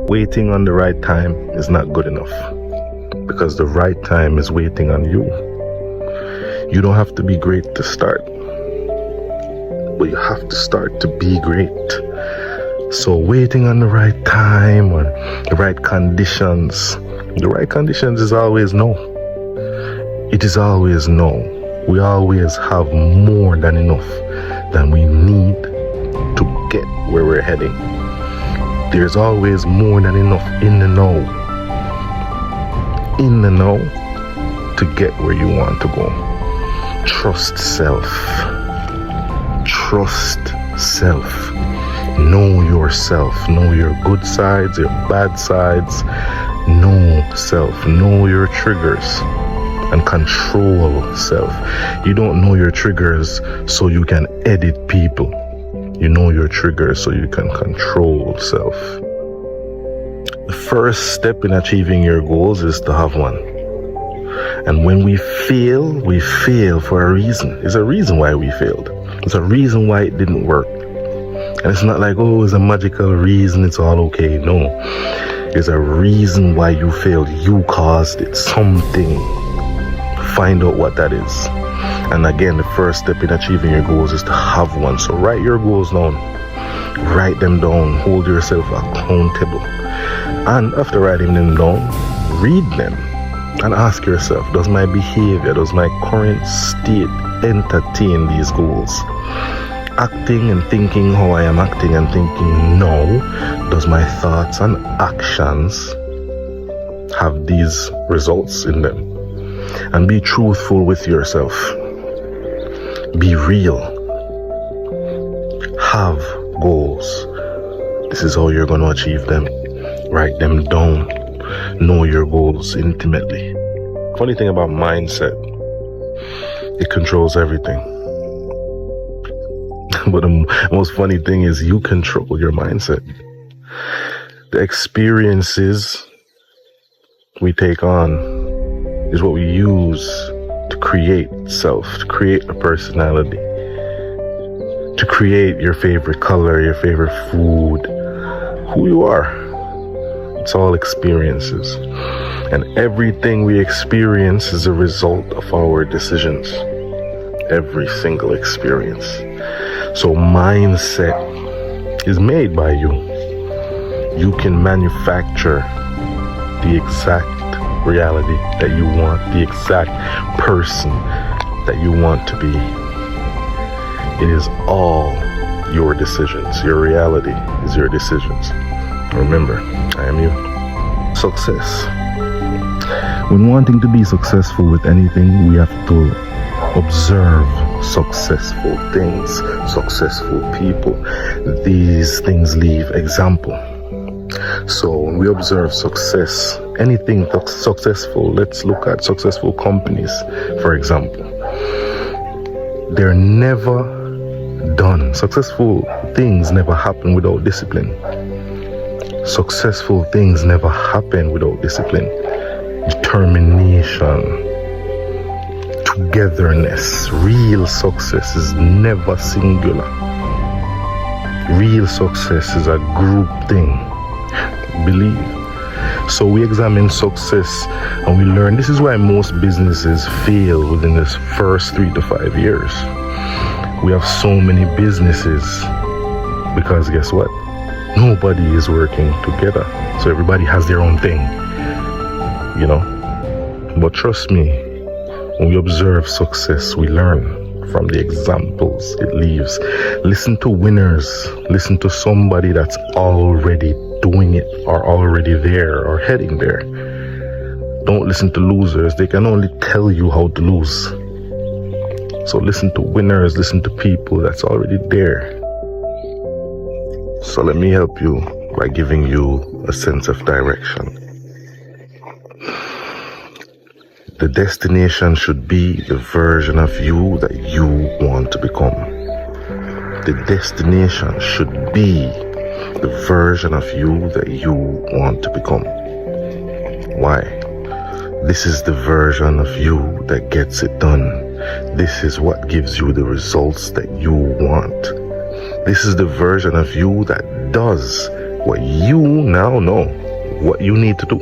Waiting on the right time is not good enough, because the right time is waiting on you. You don't have to be great to start, but you have to start to be great. So waiting on the right time or the right conditions is always no. It is always no. We always have more than enough than we need to get where we're heading. There's always more than enough in the know to get where you want to go. Trust self. Trust self. Know yourself. Know your good sides, your bad sides. Know self. Know your triggers and control self. You don't know your triggers so you can edit people. You know your triggers so you can control self. The first step in achieving your goals is to have one. And when we fail for a reason. There's a reason why we failed. There's a reason why it didn't work. And it's not like, oh, it's a magical reason, it's all okay. No. There's a reason why you failed. You caused it. Something. Find out what that is. And again, the first step in achieving your goals is to have one. So write your goals down. Write them down. Hold yourself accountable. And after writing them down, read them. And ask yourself, does my behavior, does my current state entertain these goals? Acting and thinking how I am acting and thinking now, does my thoughts and actions have these results in them? And be truthful with yourself. Be real. Have goals. This is how you're going to achieve them. Write them down. Know your goals intimately. Funny thing about mindset, it controls everything. But the most funny thing is you control your mindset. The experiences we take on is what we use to create self, to create a personality, to create your favorite color, your favorite food, who you are. It's all experiences. And everything we experience is a result of our decisions. Every single experience. So mindset is made by you. You can manufacture the exact reality that you want, the exact person that you want to be. It is all your decisions. Your reality is your decisions. Remember, I am you. Success. When wanting to be successful with anything, we have to observe successful things, successful people. These things leave example. So when we observe success, anything successful, let's look at successful companies, for example. They're never done. Successful things never happen without discipline. Successful things never happen without discipline, determination, togetherness. Real success is never singular. Real success is a group thing. Believe. So we examine success and we learn. This is why most businesses fail within this first 3 to 5 years. We have so many businesses because guess what? Nobody is working together. So everybody has their own thing, you know. But trust me, when we observe success, we learn from the examples it leaves. Listen to winners. Listen to somebody that's already doing it or already there or heading there. Don't listen to losers. They can only tell you how to lose. So listen to winners. Listen to people that's already there. So let me help you by giving you a sense of direction. The destination should be the version of you that you want to become. The destination should be the version of you that you want to become. Why? This is the version of you that gets it done. This is what gives you the results that you want. This is the version of you that does what you now know, what you need to do.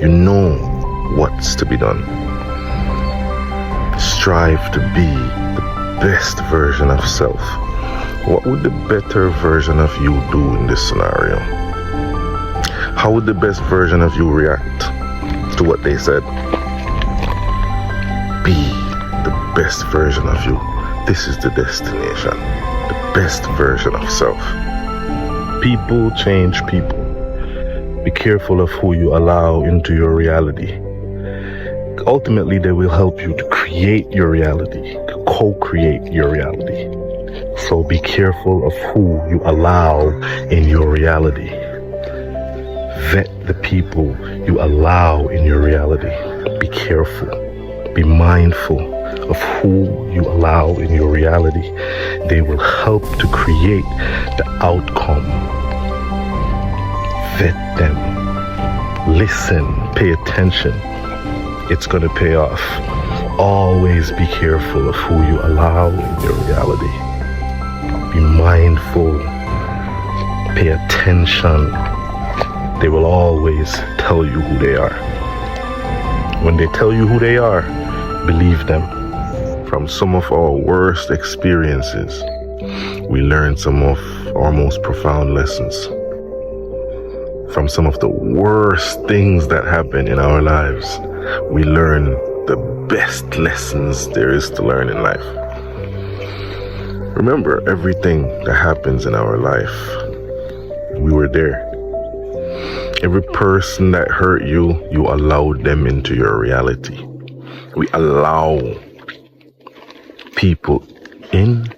You know what's to be done. Strive to be the best version of self. What would the better version of you do in this scenario? How would the best version of you react to what they said? Be the best version of you. This is the destination. The best version of self. People change people. Be careful of who you allow into your reality. Ultimately, they will help you to create your reality, to co-create your reality. So be careful of who you allow in your reality. Vet the people you allow in your reality. Be careful. Be mindful of who you allow in your reality. They will help to create the outcome. Vet them. Listen. Pay attention. It's going to pay off. Always be careful of who you allow in your reality. Be mindful. Pay attention. They will always tell you who they are. When they tell you who they are, believe them. From some of our worst experiences, we learn some of our most profound lessons. From some of the worst things that happen in our lives, we learn the best lessons there is to learn in life. Remember, everything that happens in our life, we were there. Every person that hurt you, you allowed them into your reality. We allow people in.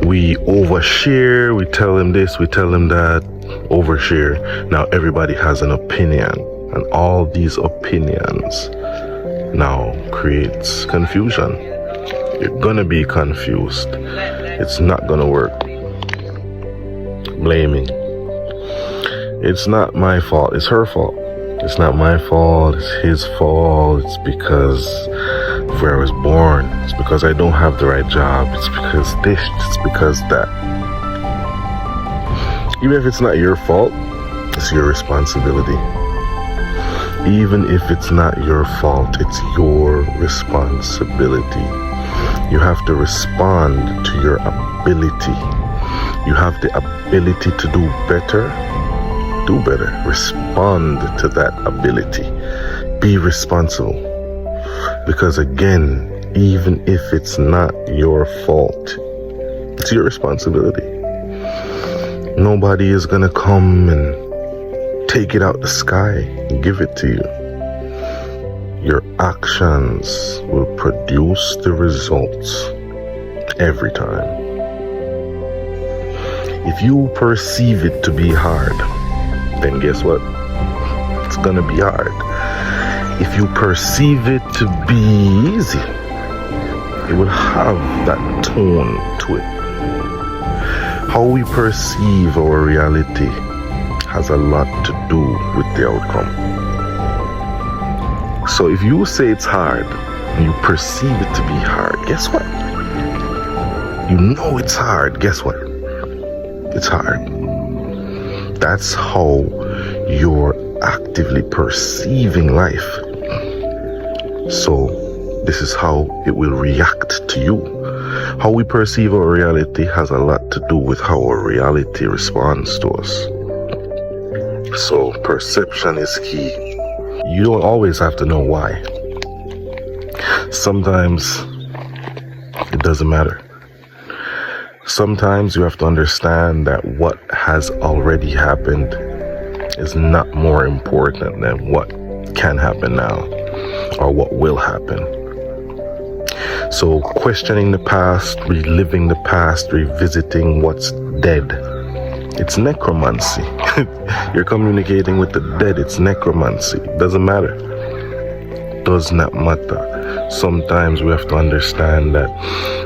We overshare. We tell them this, we tell them that. Overshare. Now everybody has an opinion. And all these opinions now creates confusion. You're gonna be confused. It's not gonna work. Blaming. It's not my fault, it's her fault. It's not my fault, it's his fault. It's because of where I was born. It's because I don't have the right job. It's because this, it's because that. Even if it's not your fault, it's your responsibility. Even if it's not your fault, it's your responsibility. You have to respond to your ability. You have the ability to do better. Do better. Respond to that ability. Be responsible. Because again, even if it's not your fault, it's your responsibility. Nobody is gonna come and take it out the sky and give it to you. Your actions will produce the results every time. If you perceive it to be hard, then guess what? It's gonna be hard. If you perceive it to be easy, it will have that tone to it. How we perceive our reality has a lot to do with the outcome. So if you say it's hard and you perceive it to be hard, guess what? You know it's hard, guess what? It's hard. That's how you're actively perceiving life. So this is how it will react to you. How we perceive our reality has a lot to do with how our reality responds to us. So perception is key. You don't always have to know why. Sometimes it doesn't matter. Sometimes you have to understand that what has already happened is not more important than what can happen now or what will happen. So questioning the past, reliving the past, revisiting what's dead, it's necromancy. You're communicating with the dead. It's necromancy. Doesn't matter. Does not matter. Sometimes we have to understand that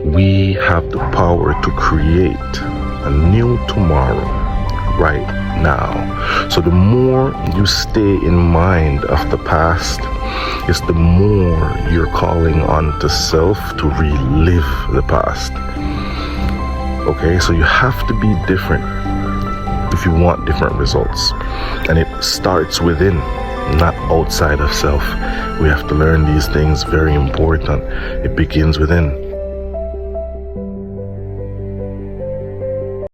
we have the power to create a new tomorrow right now. So the more you stay in mind of the past, is the more you're calling on to self to relive the past. Okay, so you have to be different. if you want different results. And it starts within, not outside of self. We have to learn these things, very important. It begins within.